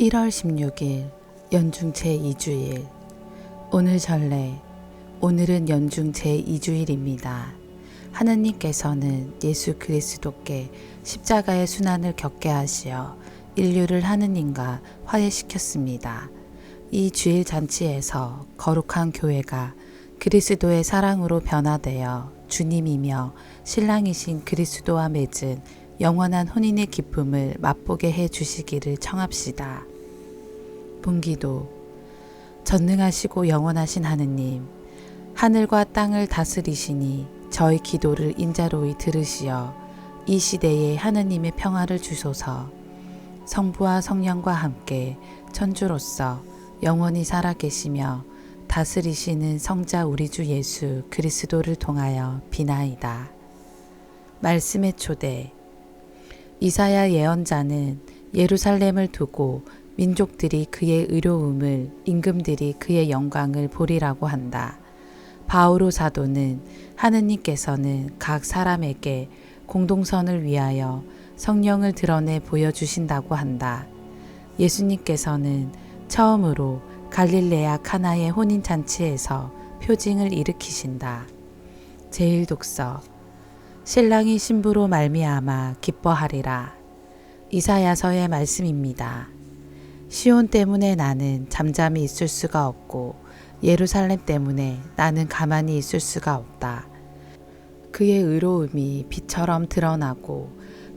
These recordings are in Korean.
1월 16일 연중 제2주일. 오늘 전례. 오늘은 연중 제2주일입니다. 하느님께서는 예수 그리스도께 십자가의 순환을 겪게 하시어 인류를 하느님과 화해시켰습니다. 이 주일 잔치에서 거룩한 교회가 그리스도의 사랑으로 변화되어 주님이며 신랑이신 그리스도와 맺은 영원한 혼인의 기쁨을 맛보게 해 주시기를 청합시다. 분기도. 전능하시고 영원하신 하느님, 하늘과 땅을 다스리시니 저희 기도를 인자로이 들으시어 이 시대에 하느님의 평화를 주소서. 성부와 성령과 함께 천주로서 영원히 살아계시며 다스리시는 성자 우리 주 예수 그리스도를 통하여 비나이다. 말씀의 초대. 이사야 예언자는 예루살렘을 두고 민족들이 그의 의로움을, 임금들이 그의 영광을 보리라고 한다. 바오로 사도는 하느님께서는 각 사람에게 공동선을 위하여 성령을 드러내 보여주신다고 한다. 예수님께서는 처음으로 갈릴레아 카나의 혼인잔치에서 표징을 일으키신다. 제1독서. 신랑이 신부로 말미암아 기뻐하리라. 이사야서의 말씀입니다. 시온 때문에 나는 잠잠히 있을 수가 없고 예루살렘 때문에 나는 가만히 있을 수가 없다. 그의 의로움이 빛처럼 드러나고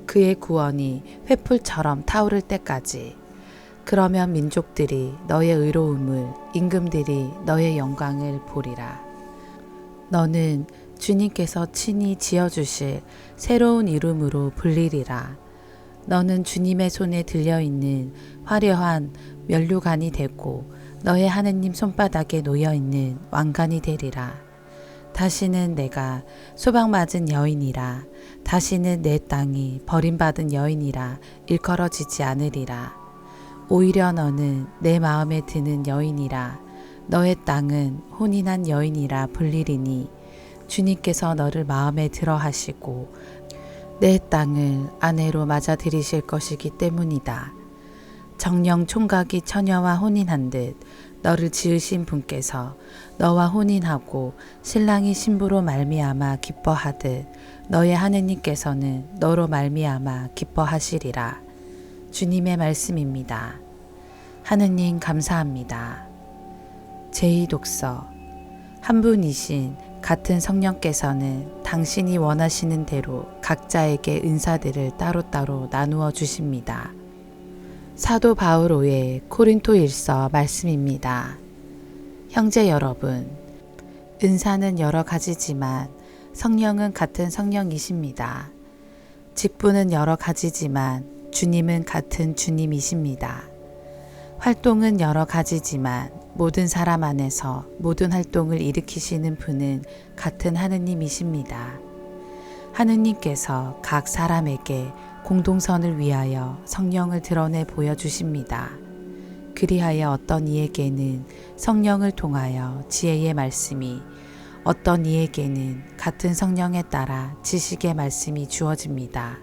그의 구원이 횃불처럼 타오를 때까지. 그러면 민족들이 너의 의로움을, 임금들이 너의 영광을 보리라. 너는 주님께서 친히 지어주실 새로운 이름으로 불리리라. 너는 주님의 손에 들려있는 화려한 면류관이 되고 너의 하느님 손바닥에 놓여있는 왕관이 되리라. 다시는 내가 소방맞은 여인이라, 다시는 내 땅이 버림받은 여인이라 일컬어지지 않으리라. 오히려 너는 내 마음에 드는 여인이라, 너의 땅은 혼인한 여인이라 불리리니 주님께서 너를 마음에 들어 하시고 내 땅을 아내로 맞아들이실 것이기 때문이다. 정령 총각이 처녀와 혼인한 듯 너를 지으신 분께서 너와 혼인하고 신랑이 신부로 말미암아 기뻐하듯 너의 하느님께서는 너로 말미암아 기뻐하시리라. 주님의 말씀입니다. 하느님 감사합니다. 제2독서. 한 분이신 같은 성령께서는 당신이 원하시는 대로 각자에게 은사들을 따로따로 나누어 주십니다. 사도 바오로의 고린토일서 말씀입니다. 형제 여러분, 은사는 여러 가지지만 성령은 같은 성령이십니다. 직분은 여러 가지지만 주님은 같은 주님이십니다. 활동은 여러 가지지만 모든 사람 안에서 모든 활동을 일으키시는 분은 같은 하느님이십니다. 하느님께서 각 사람에게 공동선을 위하여 성령을 드러내 보여주십니다. 그리하여 어떤 이에게는 성령을 통하여 지혜의 말씀이, 어떤 이에게는 같은 성령에 따라 지식의 말씀이 주어집니다.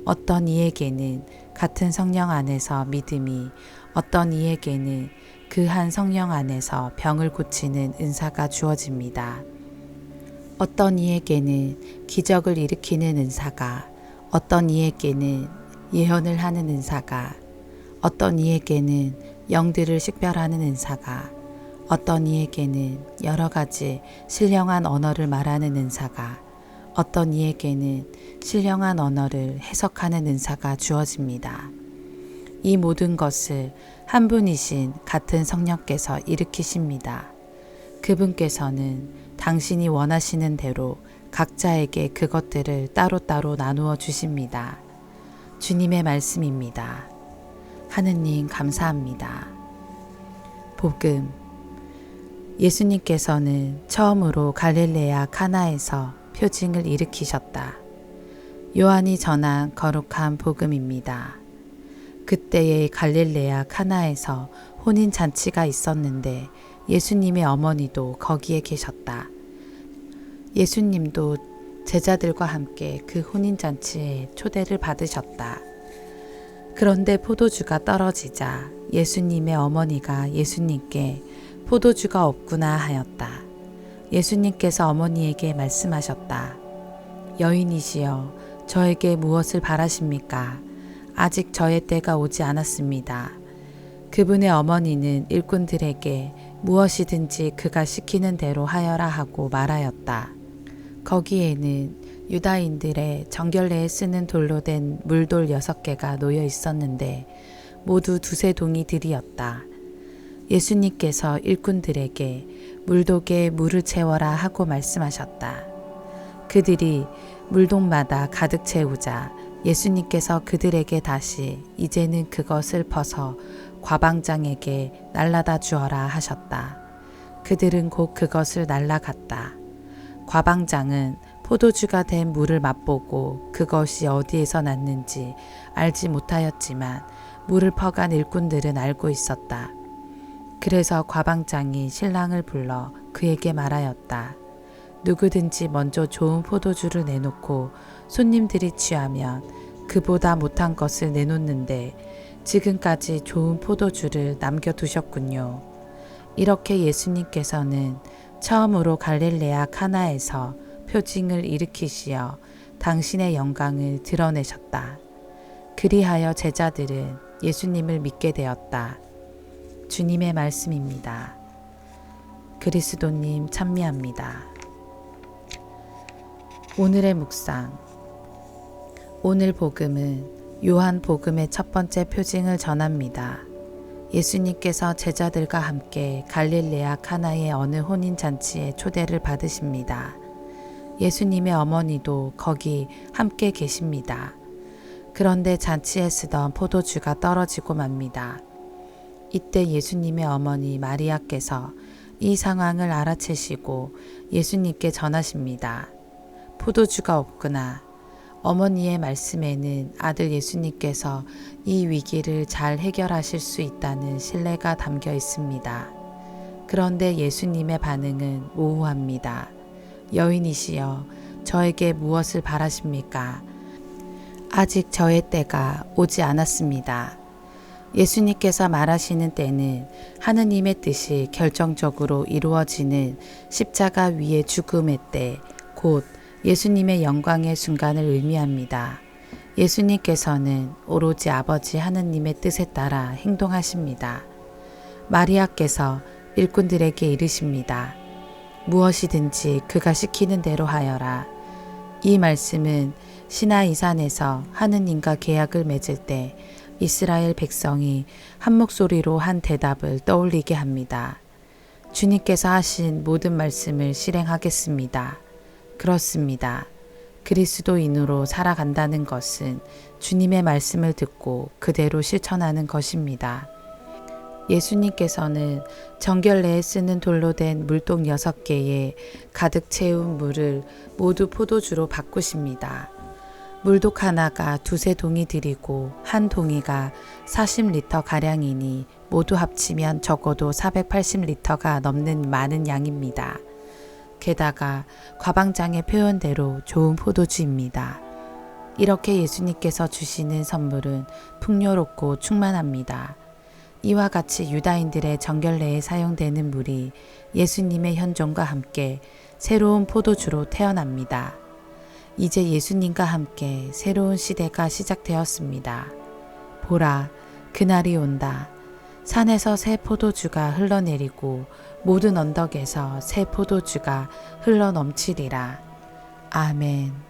어떤 이에게는 같은 성령 안에서 믿음이, 어떤 이에게는 그 한 성령 안에서 병을 고치는 은사가 주어집니다. 어떤 이에게는 기적을 일으키는 은사가, 어떤 이에게는 예언을 하는 은사가, 어떤 이에게는 영들을 식별하는 은사가, 어떤 이에게는 여러 가지 신령한 언어를 말하는 은사가, 어떤 이에게는 신령한 언어를 해석하는 은사가 주어집니다. 이 모든 것을 한 분이신 같은 성령께서 일으키십니다. 그분께서는 당신이 원하시는 대로 각자에게 그것들을 따로따로 나누어 주십니다. 주님의 말씀입니다. 하느님 감사합니다. 복음. 예수님께서는 처음으로 갈릴레아 카나에서 표징을 일으키셨다. 요한이 전한 거룩한 복음입니다. 그때의 갈릴레아 카나에서 혼인 잔치가 있었는데 예수님의 어머니도 거기에 계셨다. 예수님도 제자들과 함께 그 혼인 잔치에 초대를 받으셨다. 그런데 포도주가 떨어지자 예수님의 어머니가 예수님께 포도주가 없구나 하였다. 예수님께서 어머니에게 말씀하셨다. 여인이시여, 저에게 무엇을 바라십니까? 아직 저의 때가 오지 않았습니다. 그분의 어머니는 일꾼들에게 무엇이든지 그가 시키는 대로 하여라 하고 말하였다. 거기에는 유다인들의 정결례에 쓰는 돌로 된 물돌 6개가 놓여 있었는데 모두 두세 동이들이었다. 예수님께서 일꾼들에게 물독에 물을 채워라 하고 말씀하셨다. 그들이 물독마다 가득 채우자 예수님께서 그들에게 다시 이제는 그것을 퍼서 과방장에게 날라다 주어라 하셨다. 그들은 곧 그것을 날라갔다. 과방장은 포도주가 된 물을 맛보고 그것이 어디에서 났는지 알지 못하였지만 물을 퍼간 일꾼들은 알고 있었다. 그래서 과방장이 신랑을 불러 그에게 말하였다. 누구든지 먼저 좋은 포도주를 내놓고 손님들이 취하면 그보다 못한 것을 내놓는데 지금까지 좋은 포도주를 남겨두셨군요. 이렇게 예수님께서는 처음으로 갈릴레아 카나에서 표징을 일으키시어 당신의 영광을 드러내셨다. 그리하여 제자들은 예수님을 믿게 되었다. 주님의 말씀입니다. 그리스도님 찬미합니다. 오늘의 묵상. 오늘 복음은 요한 복음의 첫 번째 표징을 전합니다. 예수님께서 제자들과 함께 갈릴레아 카나의 어느 혼인 잔치에 초대를 받으십니다. 예수님의 어머니도 거기 함께 계십니다. 그런데 잔치에 쓰던 포도주가 떨어지고 맙니다. 이때 예수님의 어머니 마리아께서 이 상황을 알아채시고 예수님께 전하십니다. 포도주가 없구나. 어머니의 말씀에는 아들 예수님께서 이 위기를 잘 해결하실 수 있다는 신뢰가 담겨 있습니다. 그런데 예수님의 반응은 모호합니다. 여인이시여, 저에게 무엇을 바라십니까? 아직 저의 때가 오지 않았습니다. 예수님께서 말하시는 때는 하느님의 뜻이 결정적으로 이루어지는 십자가 위의 죽음의 때, 곧 예수님의 영광의 순간을 의미합니다. 예수님께서는 오로지 아버지 하느님의 뜻에 따라 행동하십니다. 마리아께서 일꾼들에게 이르십니다. 무엇이든지 그가 시키는 대로 하여라. 이 말씀은 시나이 산에서 하느님과 계약을 맺을 때 이스라엘 백성이 한 목소리로 한 대답을 떠올리게 합니다. 주님께서 하신 모든 말씀을 실행하겠습니다. 그렇습니다. 그리스도인으로 살아간다는 것은 주님의 말씀을 듣고 그대로 실천하는 것입니다. 예수님께서는 정결례에 쓰는 돌로 된 물동 6개에 가득 채운 물을 모두 포도주로 바꾸십니다. 물독 하나가 두세 동이들이고 한 동이가 40리터 가량이니 모두 합치면 적어도 480리터가 넘는 많은 양입니다. 게다가 과방장의 표현대로 좋은 포도주입니다. 이렇게 예수님께서 주시는 선물은 풍요롭고 충만합니다. 이와 같이 유다인들의 정결례에 사용되는 물이 예수님의 현존과 함께 새로운 포도주로 태어납니다. 이제 예수님과 함께 새로운 시대가 시작되었습니다. 보라, 그날이 온다. 산에서 새 포도주가 흘러내리고 모든 언덕에서 새 포도주가 흘러넘치리라. 아멘.